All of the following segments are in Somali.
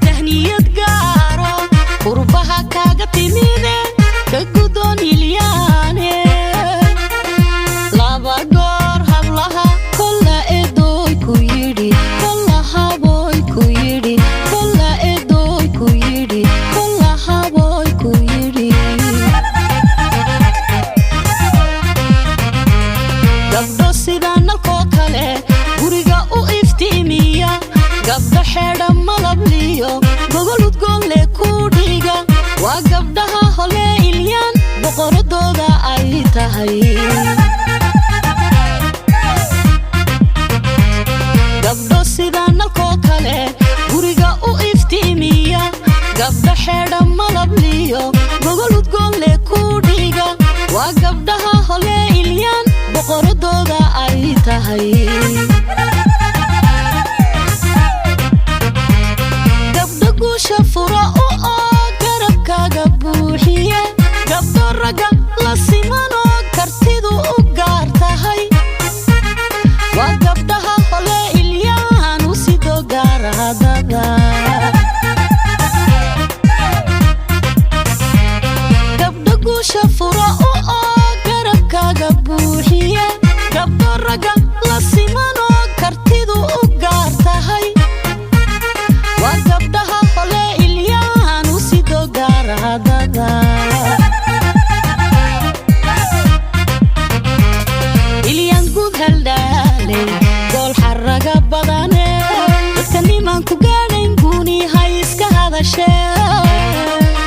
تهنية قارة قربها كاقتمينة كقدون اليانة لابا قور هبلها كل إدوي كويري كل هابوي كويري كل إدوي كويري كل هابوي كويري قبضو سيدان الكوكالي قريقا وإفتيمية قبضو حيدا ملبليو بقولو تقولي كوديقا وقبضها هولي إليان بقردو دا أي تهي قبضو سيدان الكوكالي قريقا وإفتيمية قبضو حيدا ملبليو بقولو تقولي كوديقا وقبضها هولي إليان بقردو دا أي تهي شفرة قربك قبوحية قبض الرقا لسيمانو كرتيدو وقارتهاي وقبضها هولي إليان وسيدو قارها دادا قبض شفرة قربك قبوحية قبض الرقا لسيمانو كرتيدو وقارتهاي وقبضها هولي إليان وسيدو قارها دادا إليان قود هالدالي قول حرقا بداني dadkani maan ku gaadhayn guuni hayska hadashee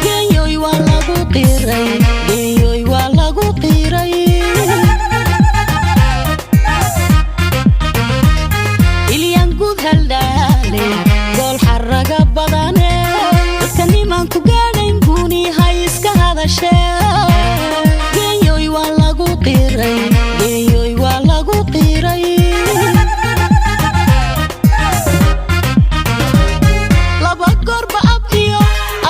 geeyoy waa lagu qiray geeyoy waa lagu qiray إليان قود هالدالي قول حرقا بداني dadkani maan ku gaadhayn guuni hayska hadashee geeyoy waa lagu qiray geeyoy waa lagu qiray laba goorba ab iyo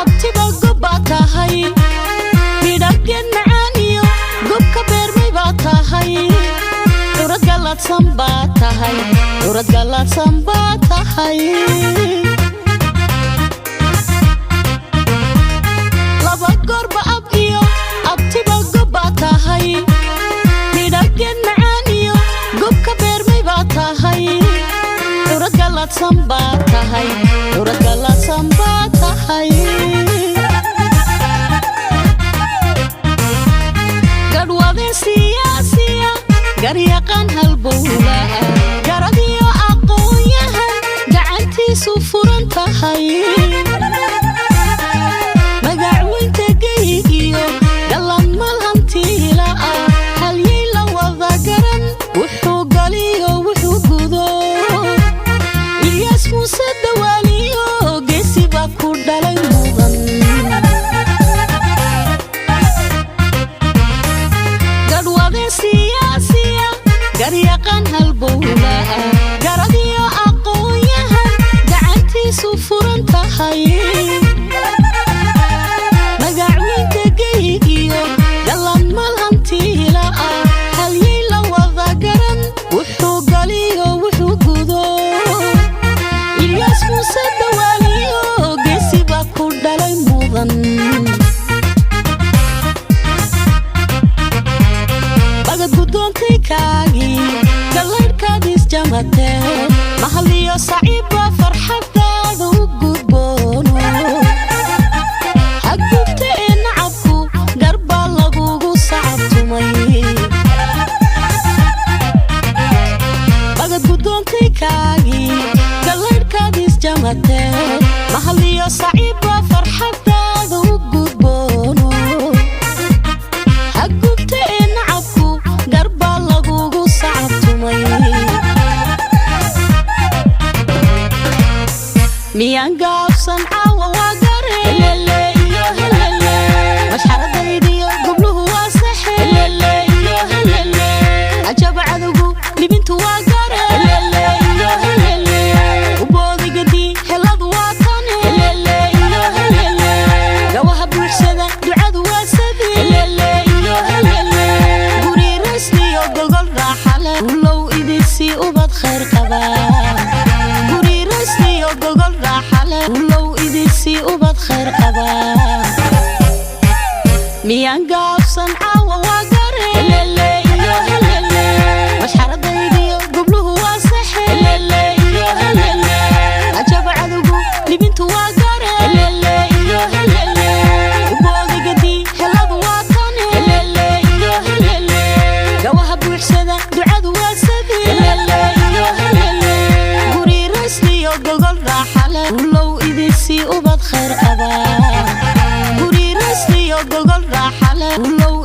abtiba gobbaa tahay midhabgeed macaan iyo gobka beermay baa tahay curad gallaadsan baa tahay curad gallaadsan baa tahay laba goorba ab iyo abtiba gobbaa tahay midhabgeed macaan iyo gobka beermay baa tahay curad gallaadsan baa tahay curad gallaadsan baa tahay gadhwadeen siyaasiya garyaqaan halbowlaa garadiyo aqoon-yahan gacantiisu furan tahay magacweynta geygiyo gallan malhantiilaa halyay la wada garan wuxuu galiyo wuxuu gudo ilyaas muuse dawaaliyo geesi baa ku dhalay mudan gadhwadeen siyaasiya garyaqaan halbowlaa garadiyo aqoon-yahan gacantiisu furan tahay magacweynta geygiyo gallan malhantiilaa halyay la wada garan wuxuu galiyo wuxuu gudo ilyaas muuse dawaaliyo geesi baa ku dhalay mudan bagad guddoontay kaagii gallaydhkaadiis jamatee mahaliyo saciibba farxadaada u gudboono hagubta ee nacabku garbaa lagugu sacabtumay bagad guddoontay kaagii gallaydhkaadiis jamatee mahaliyo saciibba farxadaada u gudboono hagubta ee nacabku garbaa lagugu sacabtumay miyaan gaabsan caawa waa gare helele iyo helele mashxaradaydiyo gobluhu waa saxe helele iyo helele ajaba cadowgu libintu waa gare helele iyo helele uboodigadi heladu waa tane helele iyo helele gawaha buuxsada ducadu waa sadi helele iyo helele guri rasniyo gogol raaxale ulow idinsi ubad khayr qabaa guri rasniyo gogol raaxale ulow idin سي وبد خير قبا ميان قابسن عاوة وقري اللي اللي مش حرديدي قبله واصحي اللي اللي عجب عذوقو لبنتو وقري اللي اللي وبودي قدي هلا بواطني اللي اللي قواها بوحسدة دعاد واسدي اللي قوري رسلي وقوقل راحلة ولو إدسي وبد خير قبا قولي راحلة ولو